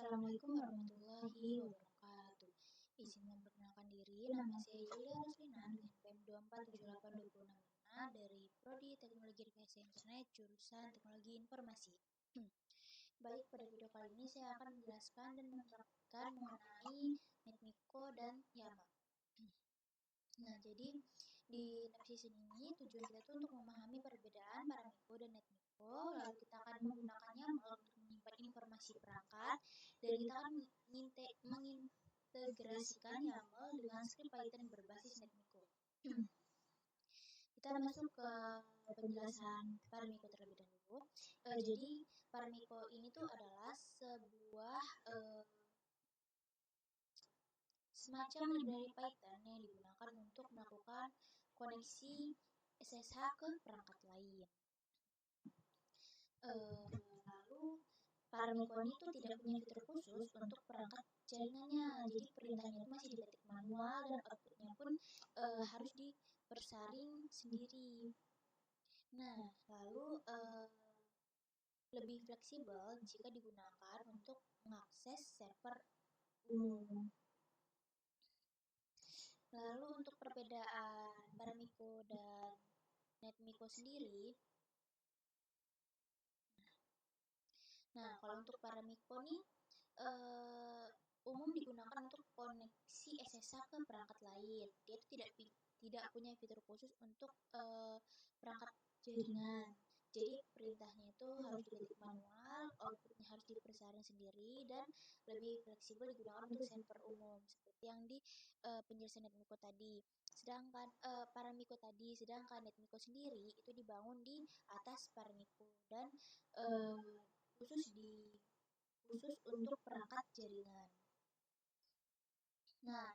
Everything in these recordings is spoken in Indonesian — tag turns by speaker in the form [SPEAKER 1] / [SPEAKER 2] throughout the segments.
[SPEAKER 1] Assalamualaikum warahmatullahi wabarakatuh. Izin memperkenalkan diri, nama saya Yulia Roslina dengan PEM 2478265 dari Prodi Teknologi Rekayasa Internet jurusan Teknologi Informasi. Baik, pada video kali ini saya akan menjelaskan dan menerangkan mengenai NetMiko dan YAML. Nah, jadi di episode ini tujuan kita itu untuk memahami perbedaan Paramiko dan NetMiko, lalu kita akan menggunakan YAML untuk menyimpan informasi perangkat, dan kita akan mengintegrasikan YAML dengan script Python berbasis NetMiko. Kita masuk ke penjelasan Paramiko terlebih dahulu. Jadi Paramiko ini tuh adalah sebuah semacam library Python yang digunakan untuk melakukan koneksi SSH ke perangkat lain. Lalu Paramiko ini tuh tidak punya fitur khusus untuk perangkat jaringannya, jadi perintahnya itu masih diketik manual dan outputnya pun harus dipersaring sendiri. Nah, lalu lebih fleksibel jika digunakan untuk mengakses server umum. Lalu untuk perbedaan Paramiko dan NetMiko sendiri, nah kalau untuk Paramiko nih umum digunakan untuk koneksi SSH ke perangkat lain. Dia itu tidak punya fitur khusus untuk perangkat jaringan. Jadi perintahnya itu harus diketik manual, outputnya harus dipersaring sendiri, dan lebih fleksibel digunakan untuk server umum seperti yang di penjelasan NetMiko tadi. Sedangkan sedangkan NetMiko sendiri itu dibangun di atas Paramiko dan khusus untuk perangkat jaringan. Nah,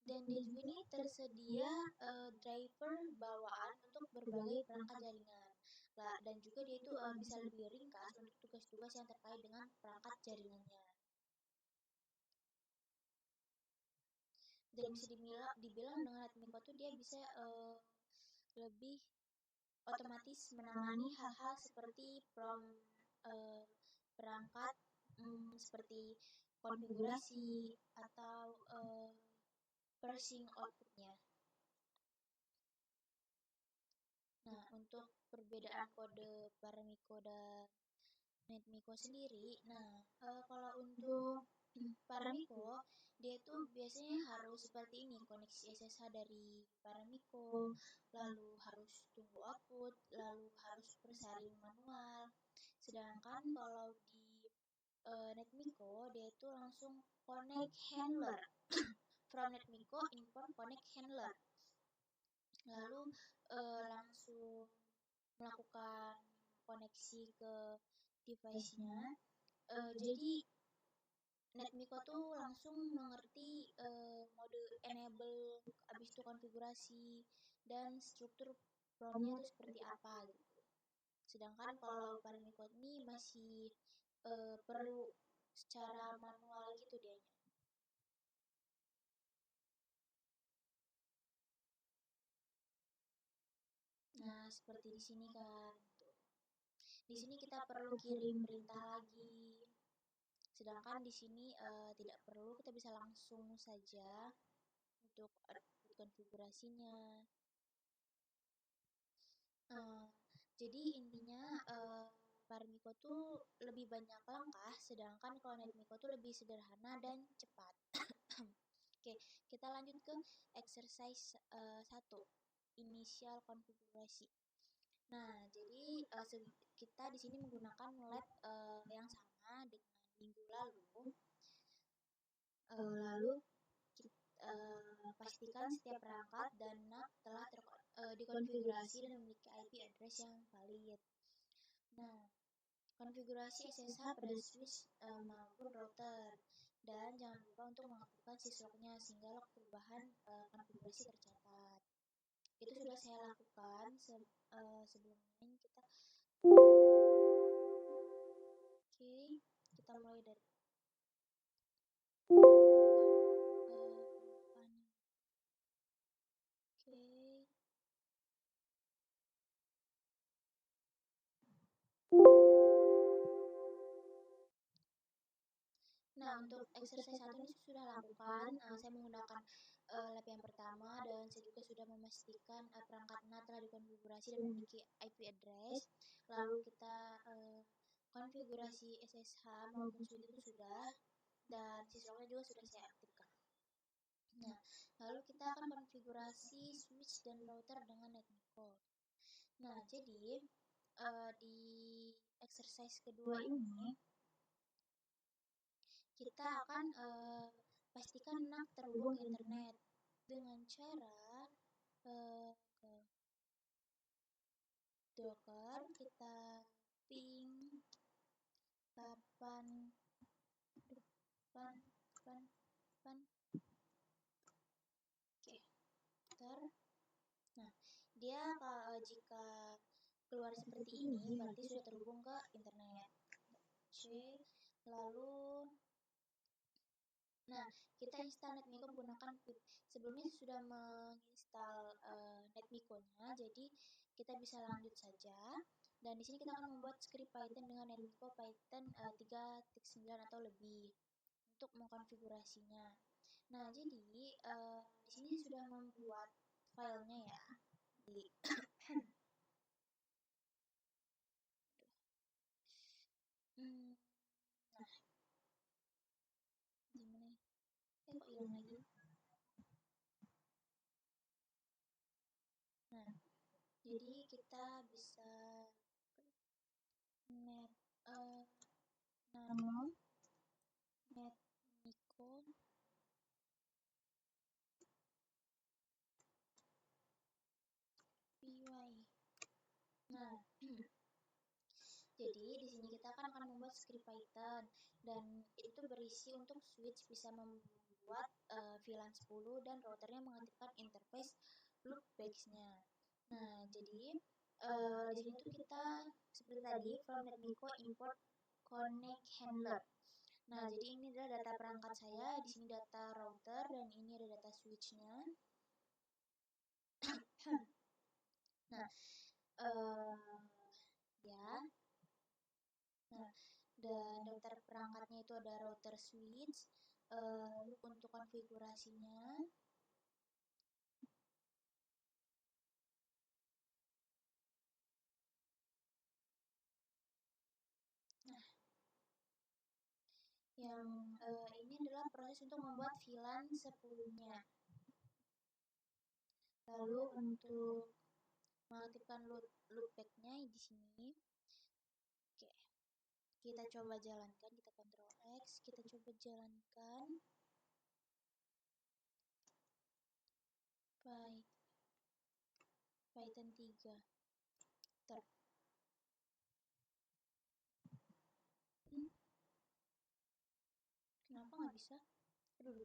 [SPEAKER 1] dan dia juga ini tersedia driver bawaan untuk berbagai perangkat jaringan. Dan juga dia itu bisa lebih ringkas untuk tugas-tugas yang terkait dengan perangkat jaringannya. Dan bisa dibilang dengan NetMiko tuh dia bisa lebih otomatis menangani hal-hal seperti perangkat seperti konfigurasi atau parsing outputnya. Nah, untuk perbedaan kode Paramiko dan NetMiko sendiri, nah kalau untuk Paramiko, dia itu biasanya harus seperti ini, koneksi SSH dari Paramiko, lalu harus tunggu output, lalu harus persaring manual. Sedangkan kalau di NetMiko, dia itu langsung connect handler. From NetMiko, import connect handler. Lalu langsung melakukan koneksi ke device-nya. Jadi NetMiko tuh langsung mengerti mode enable, habis itu konfigurasi dan struktur prompt-nya itu seperti apa gitu. Sedangkan kalau Paramiko ini masih perlu secara manual gitu dianya. Nah, seperti di sini kan. Di sini kita perlu kirim perintah lagi. Sedangkan di sini tidak perlu, kita bisa langsung saja untuk konfigurasinya. Jadi intinya Paramiko tuh lebih banyak langkah, sedangkan kalau NetMiko tuh lebih sederhana dan cepat. Oke, kita lanjut ke exercise 1, initial konfigurasi. Nah, jadi kita di sini menggunakan lab yang sama dengan minggu lalu. Lalu pastikan setiap perangkat dan NAC telah dikonfigurasi dan memiliki IP address yang valid. Nah, konfigurasi SSH pada switch maupun router, dan jangan lupa untuk mengaktifkan syslognya sehingga log perubahan konfigurasi tercatat. Itu sudah saya lakukan sebelumnya. Kita mulai dari buka panel. untuk exercise 1 ini sudah lakukan. Saya menggunakan lab yang pertama dan saya juga sudah memastikan perangkat NAT telah dikonfigurasi dan memiliki IP address. Lalu kita konfigurasi SSH maupun switch itu sudah, dan syslognya juga sudah saya aktifkan. Nah, lalu kita akan konfigurasi switch dan router dengan NetMiko. Nah, jadi di exercise kedua ini kita akan pastikan NAC terhubung ke internet dengan cara ke Docker, kita ping 8 oke, ter. Nah, dia jika keluar seperti ini berarti sudah terhubung ke internet. C, lalu nah, kita install NetMiko menggunakan pip. Sebelumnya sudah menginstal NetMiko-nya, jadi kita bisa lanjut saja. Dan di sini kita akan membuat script Python dengan NetMiko Python 3.9 atau lebih untuk mengkonfigurasinya. Nah, jadi di sini sudah membuat filenya ya. Di nah, gimana? Kok hilang lagi? Nah, jadi kita bisa net nano NetMiko PY. Nah, jadi di sini kita akan membuat script Python dan itu berisi untuk switch bisa membuat VLAN 10 dan routernya mengaktifkan interface loopbacks-nya. Nah, jadi di sini tuh kita seperti tadi from NetMiko import connect handler. Nah, jadi ini adalah data perangkat saya, di sini data router dan ini ada data switch-nya. Nah, ya. Nah, dan daftar perangkatnya itu ada router switch. Untuk konfigurasinya, nah, yang ini adalah proses untuk membuat VLAN 10-nya. Lalu untuk mengaktifkan loopback-nya di sini. Oke. Kita coba jalankan, kita Ctrl X, kita coba jalankan. Python 3. Kenapa nggak bisa? Aduh.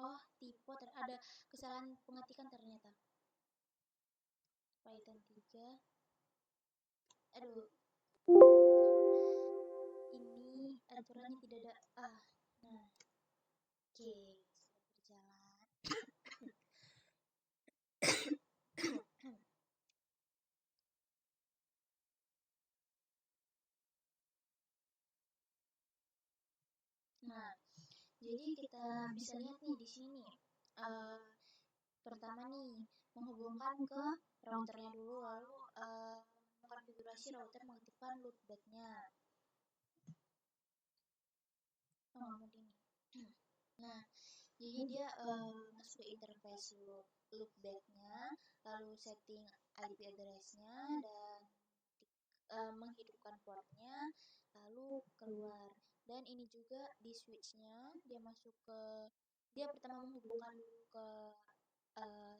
[SPEAKER 1] Oh, typo, ada kesalahan pengetikan ternyata. Python 3. Aduh. Ini aturannya tidak ada nah. Oke, sudah berjalan. Nah, jadi kita bisa lihat nih di sini. Pertama nih, menghubungkan ke routernya dulu, lalu mengkonfigurasi router mengaktifkan loopback-nya. Ini. Nah, jadi dia masuk ke interface loopback-nya, lalu setting IP address-nya dan menghidupkan portnya, lalu keluar. Dan ini juga di switch-nya, dia pertama menghubungkan dulu ke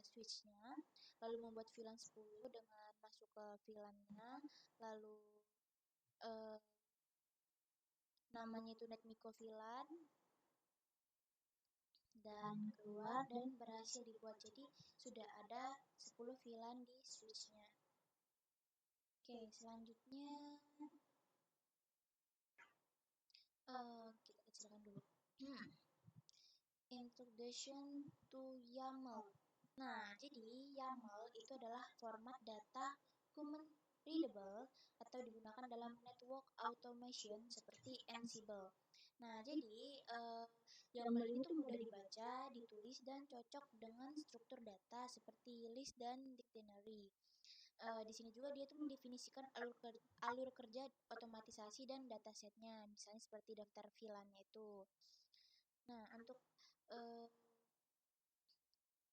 [SPEAKER 1] switch-nya, lalu membuat VLAN 10 dengan masuk ke VLAN-nya, lalu namanya itu NetMiko VLAN, dan keluar dan berhasil dibuat. Jadi sudah ada 10 VLAN di switch-nya. Oke, selanjutnya kita kecilkan dulu. Introduction to YAML. Nah, jadi YAML itu adalah format data common readable atau digunakan dalam network automation seperti Ansible. Nah, jadi YAML ini tuh mudah dibaca, ditulis, dan cocok dengan struktur data seperti list dan dictionary. Di sini juga dia tuh mendefinisikan alur kerja otomatisasi dan datasetnya, misalnya seperti daftar VLAN-nya itu. Nah, untuk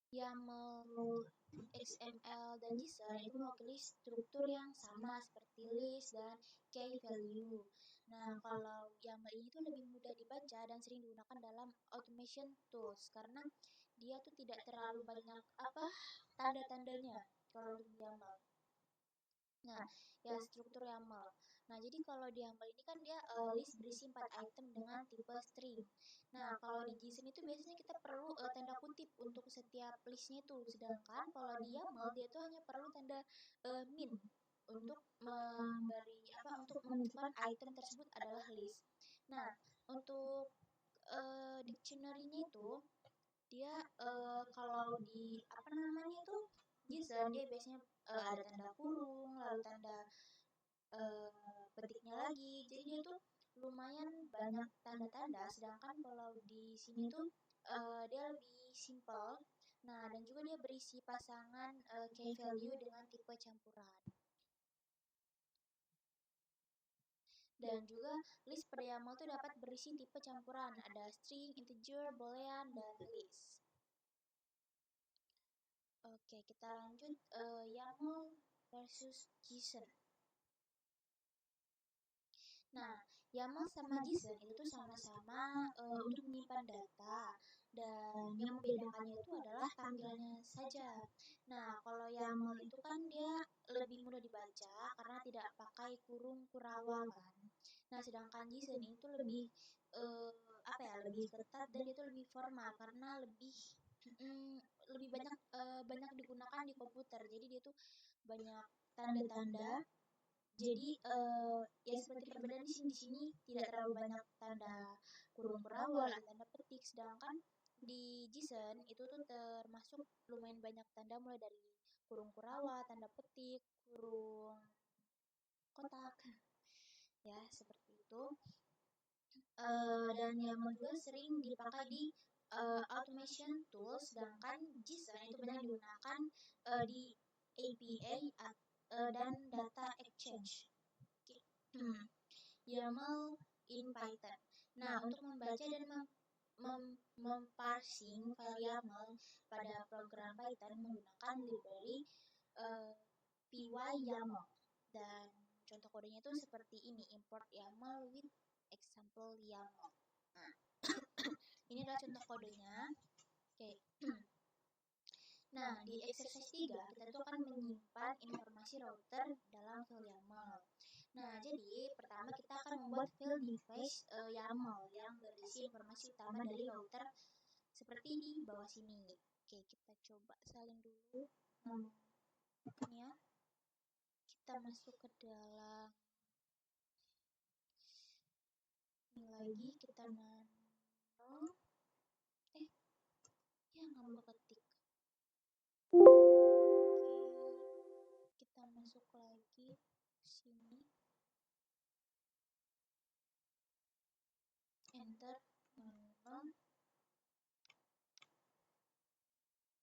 [SPEAKER 1] YAML XML dan JSON itu mewakili struktur yang sama seperti list dan key value. Nah, kalau YAML ini tuh lebih mudah dibaca dan sering digunakan dalam automation tools karena dia tuh tidak terlalu banyak tanda-tandanya kalau untuk YAML. Nah, ya struktur YAML. Nah, jadi kalau di YAML ini kan dia list berisi 4 item dengan tipe string. Nah, kalau di JSON itu biasanya kita perlu tanda kutip untuk setiap listnya itu. Sedangkan kalau di YAML dia tuh hanya perlu tanda min untuk untuk menentukan item tersebut adalah list. Nah, untuk dictionary-nya itu dia kalau di JSON dia biasanya ada tanda kurung, lalu tanda petiknya lagi. Jadi dia tuh lumayan banyak tanda-tanda, sedangkan kalau di sini tuh dia lebih simple. Nah, dan juga dia berisi pasangan key value dengan tipe campuran. Dan juga list pada YAML itu dapat berisi tipe campuran, ada string, integer, boolean, dan list. Oke, kita lanjut YAML versus JSON. Nah, YAML sama JSON itu tuh sama-sama untuk menyimpan data, dan yang membedakannya itu adalah tampilannya saja. Nah, kalau YAML itu kan dia lebih mudah dibaca karena tidak pakai kurung kurawal kan. Nah, sedangkan JSON itu lebih lebih ketat, dan itu lebih formal karena lebih banyak digunakan di komputer. Jadi dia tuh banyak tanda-tanda. Jadi ya seperti perbedaan di sini tidak terlalu banyak tanda kurung kurawal atau tanda petik, sedangkan di JSON itu tuh termasuk lumayan banyak tanda mulai dari kurung kurawal, tanda petik, kurung kotak. Ya, seperti itu. Dan YAML juga sering dipakai di automation tools, sedangkan JSON itu banyak digunakan di APA dan data exchange. YAML in Python. Nah, untuk membaca dan memparsing file YAML pada program Python menggunakan library PyYAML. Dan contoh kodenya itu seperti ini, import YAML with example YAML. Nah, ini adalah contoh kodenya. Oke. Nah, di exercise 3 kita tuh akan menyimpan informasi router dalam file YAML. Nah, jadi pertama kita akan membuat file device YAML yang berisi informasi utama dari router seperti di bawah sini. Oke, kita coba salin dulu. Ya. Kita masuk ke dalam ini lagi, kita naruh ya nggak mau ketik. Oke, kita masuk lagi ke sini, enter, YAML,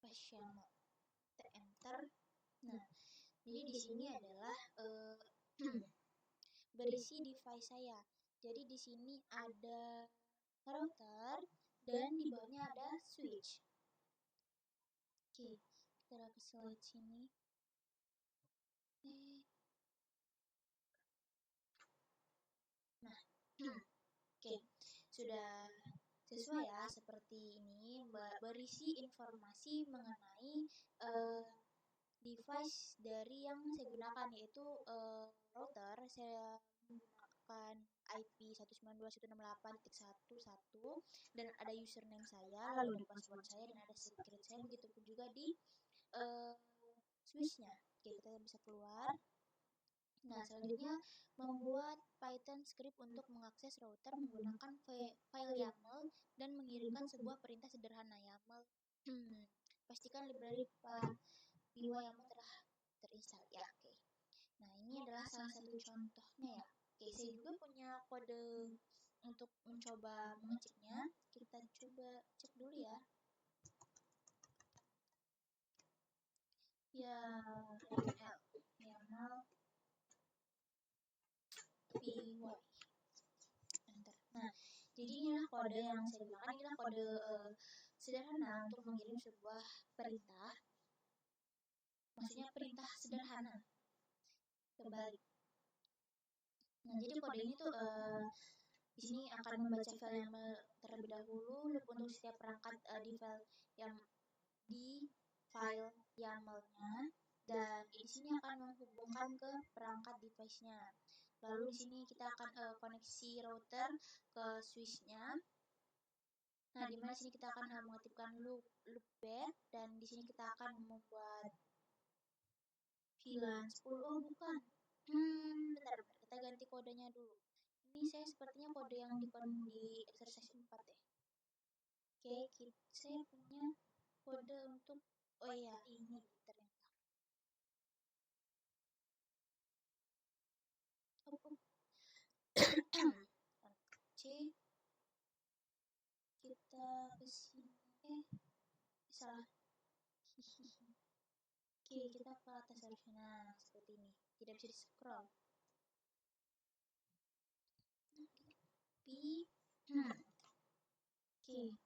[SPEAKER 1] kita enter. Nah, jadi di sini adalah berisi device saya. Jadi di sini ada router dan di bawahnya ada switch. Oke, kita ke slide sini. Nah, oke, sudah sesuai ya, seperti ini, berisi informasi mengenai device dari yang saya gunakan, yaitu router. Saya menggunakan IP 192.168.1.1 dan ada username saya, lalu ada password saya, dan ada secret saya. Begitupun juga di switchnya. Oke, kita bisa keluar. Nah, selanjutnya membuat Python script untuk mengakses router menggunakan file YAML dan mengirimkan sebuah perintah sederhana YAML. Pastikan library PyYAML telah terinstall. Ya, oke. Nah, ini adalah salah satu contohnya ya. Oke, saya juga punya kode untuk mencoba mengeceknya. Kita coba cek dulu ya. Ya, YAML, YAML PY. Enter. Nah, jadi inilah kode yang saya gunakan. Inilah kode sederhana untuk mengirim sebuah perintah. Maksudnya perintah sederhana. Kebalik. Nah, jadi kode ini tuh di sini akan membaca file yang terlebih dahulu, loop untuk setiap perangkat di file YAML-nya, dan di sini akan menghubungkan ke perangkat device-nya. Lalu di sini kita akan koneksi router ke switch-nya. Nah, di mana sini kita akan mengaktifkan loopback, dan di sini kita akan membuat VLAN 10. Oh, bukan. Bentar, kita ganti kodenya dulu. Ini saya sepertinya kode yang di exercise 4 deh. Oke, saya punya kode untuk, oh iya, ini ternyata. C, kita ke sini. Salah. Oke, kita ke atas harusnya. Nah, seperti ini. Tidak bisa di scroll. Oke.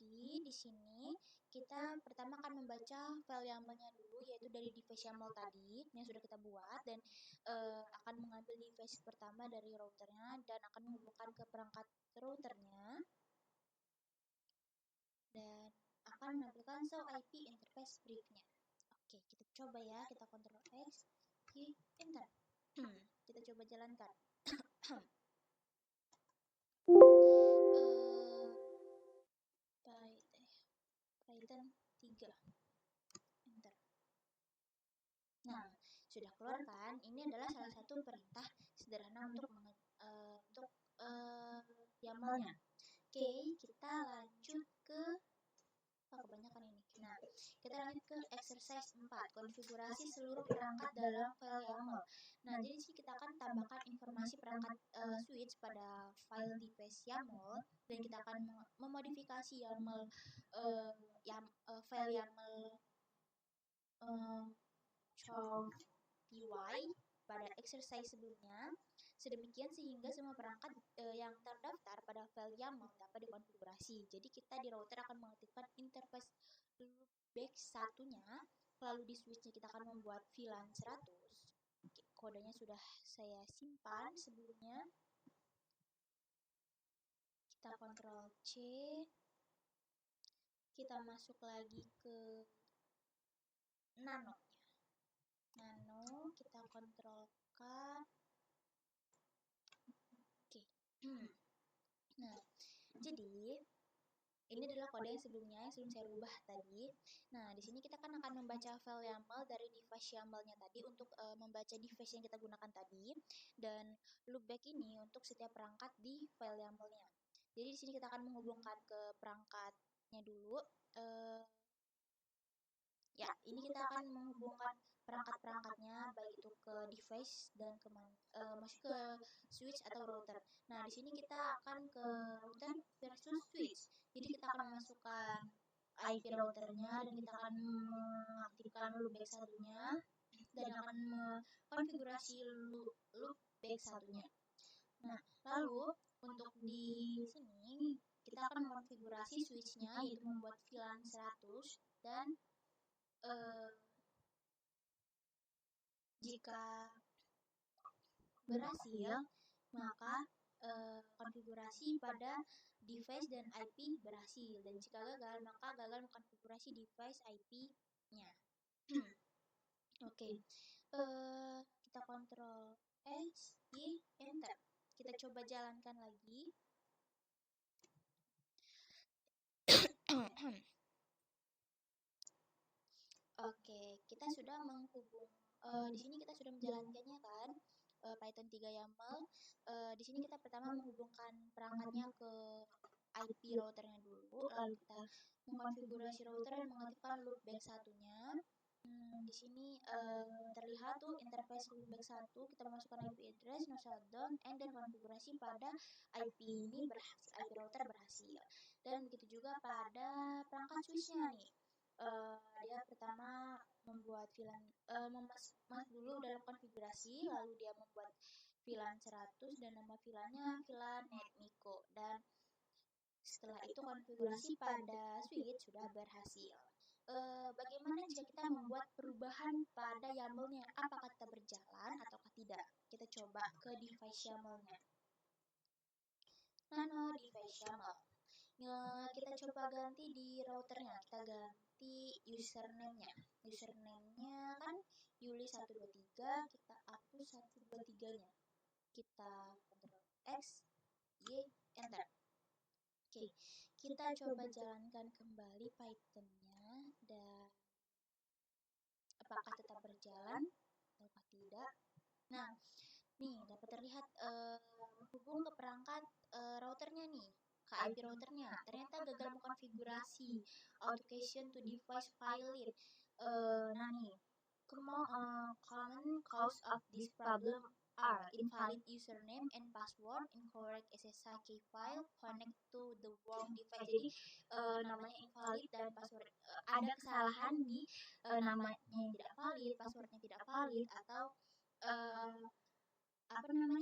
[SPEAKER 1] Jadi di sini kita pertama akan membaca file YAML-nya dulu, yaitu dari device YAML tadi yang sudah kita buat, dan akan mengambil device pertama dari routernya dan akan menghubungkan ke perangkat routernya, dan akan menampilkan show IP interface briefnya. Oke, kita coba ya, kita Ctrl X, enter. Kita coba jalankan. Python 3, enter. Nah, sudah keluar kan? Ini adalah salah satu perintah sederhana untuk YAML-nya. Oke, kita lanjut ke kebanyakan ini. Nah, kita lanjut ke exercise 4, konfigurasi seluruh perangkat dalam file YAML. Nah, jadi sih kita akan tambahkan informasi perangkat switch pada file device YAML, dan kita akan memodifikasi YAML file YAML PY pada exercise sebelumnya, sedemikian sehingga semua perangkat yang terdaftar pada file YAML dapat dikonfigurasi. Jadi kita di router akan mengaktifkan interface loopback satunya, lalu di switchnya kita akan membuat VLAN 100. Oke, kodenya sudah saya simpan sebelumnya. Kita Ctrl C, kita masuk lagi ke nano, kita Ctrl K. Oke. Nah, jadi ini adalah kode yang sebelum saya rubah tadi. Nah, di sini kita kan akan membaca file YAML dari device YAML-nya tadi untuk membaca device yang kita gunakan tadi, dan loopback ini untuk setiap perangkat di file YAML-nya. Jadi di sini kita akan menghubungkan ke perangkatnya dulu. Ya, ini kita akan menghubungkan perangkat-perangkatnya, baik itu ke device dan masuk ke switch atau router. Nah, di sini kita akan ke router versus switch. Jadi kita akan memasukkan IP routernya, dan kita akan mengaktifkan loopback satunya, dan akan mengkonfigurasi loopback satunya. Nah, lalu untuk di sini kita akan mengkonfigurasi switchnya, yaitu membuat VLAN 100, dan jika berhasil, maka konfigurasi pada device dan IP berhasil, dan jika gagal, maka gagal mengkonfigurasi device IP-nya. Oke, kita Ctrl X, Y, enter. Kita coba jalankan lagi. Oke, kita sudah di sini kita sudah menjalankannya kan, Python 3 YAML. Di sini kita pertama menghubungkan perangkatnya ke IP routernya dulu, lalu kita mengkonfigurasi router dan mengaktifkan loopback satunya. Di sini terlihat tuh interface loopback 1, kita masukkan IP address, no shutdown, and then konfigurasi pada IP ini berhasil, IP router berhasil. Dan begitu juga pada perangkat switchnya nih. Dia pertama membuat VLAN, masuk dulu dalam konfigurasi, lalu dia membuat VLAN 100 dan nama VLAN-nya VLAN NetMiko, dan setelah itu konfigurasi pada switch sudah berhasil. Bagaimana jika kita membuat perubahan pada YAML-nya? Apakah tetap berjalan ataukah tidak? Kita coba ke device YAML-nya. Nano device YAML. Kita coba ganti di routernya. Kita ganti username-nya. Username-nya kan Yuli123, kita hapus 123-nya. Kita Ctrl X, Y, Enter. Oke, kita coba jalankan kembali Python-nya dan apakah tetap berjalan atau tidak. Nah, nih dapat terlihat menghubung ke perangkat routernya nih, ke IP routernya. Ternyata gagal mengkonfigurasi authentication to device file. Nah nih, common cause of this problem are invalid username and password, incorrect SSH key file, connect to the wrong device. Jadi namanya invalid dan password, ada kesalahan di namanya yang tidak valid, passwordnya tidak valid, atau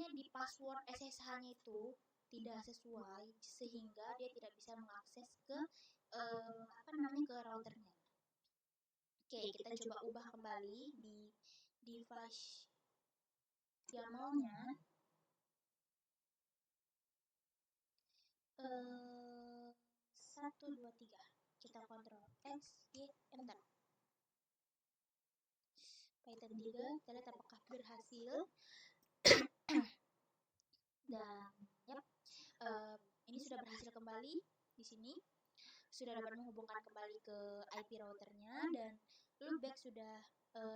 [SPEAKER 1] di password SSH-nya itu tidak sesuai sehingga dia tidak bisa mengakses ke ke routernya. Oke, kita coba ubah kembali di device YAML-nya. 1, 2, 3. Kita Ctrl X, Y, Enter. Python 3, kita lihat apakah berhasil. Dan ini sudah berhasil kembali di sini. Sudah dapat menghubungkan kembali ke IP routernya dan loopback sudah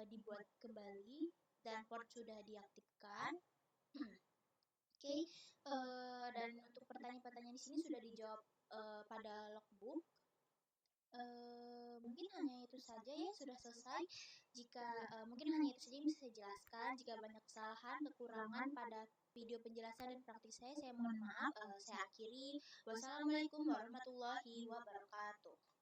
[SPEAKER 1] dibuat kembali dan port sudah diaktifkan. Oke, dan untuk pertanyaan-pertanyaan di sini sudah dijawab pada logbook. Mungkin hanya itu saja ya, sudah selesai. Mungkin hanya itu saja yang bisa saya jelaskan. Jika banyak kesalahan, kekurangan pada video penjelasan dan praktik saya mohon maaf. Saya akhiri. Wassalamualaikum warahmatullahi wabarakatuh.